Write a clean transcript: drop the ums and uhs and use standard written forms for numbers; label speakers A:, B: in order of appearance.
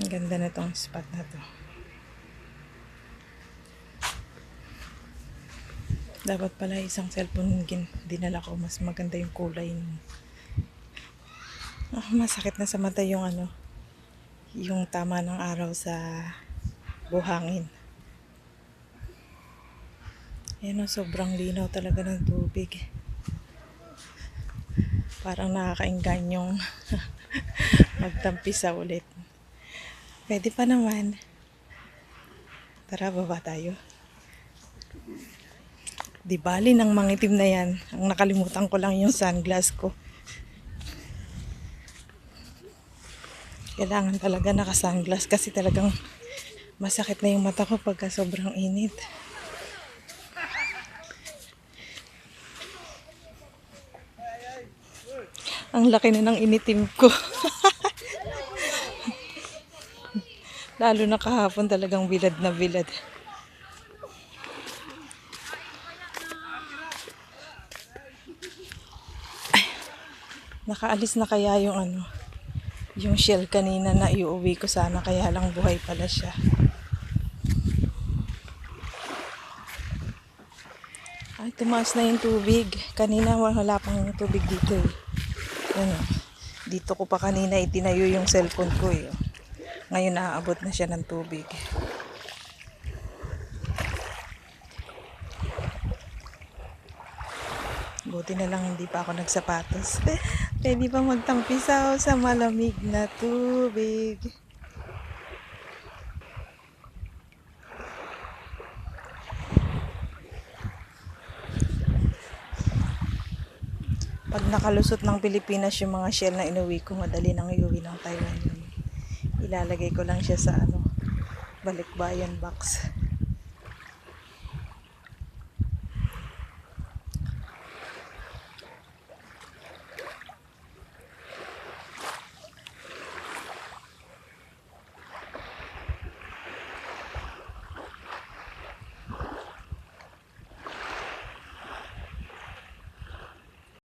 A: Ang ganda na tong spot na to. Dapat pala isang cellphone dinala ko. Mas maganda yung kulay. Masakit na sa mata yung yung tama ng araw sa buhangin. Ayan o, sobrang linaw talaga ng tubig. Parang nakakainganyong magtampisa ulit. Pwede pa naman. Tara, baba tayo. Di bali ng mangitim na yan. Ang nakalimutan ko lang yung sunglass ko. Kailangan talaga naka-sunglass kasi talagang masakit na yung mata ko pagka sobrang init. Ang laki na ng initim ko. Lalo na kahapon talagang bilad na bilad. Ay, nakaalis na kaya yung yung shell kanina na iuwi ko sana, kaya lang buhay pala siya. Ay, tumaas na yung tubig. Kanina wala pang tubig dito eh. Ano, dito ko pa kanina itinayo yung cellphone ko eh. Ngayon naaabot na siya ng tubig. Buti na lang hindi pa ako nagsapatos. Pwede pa magtampisaw sa malamig na tubig. Pag nakalusot ng Pilipinas yung mga shell na inuwi ko, madali nang iuwi ng Taiwan yun. Ilalagay ko lang siya sa balikbayan box.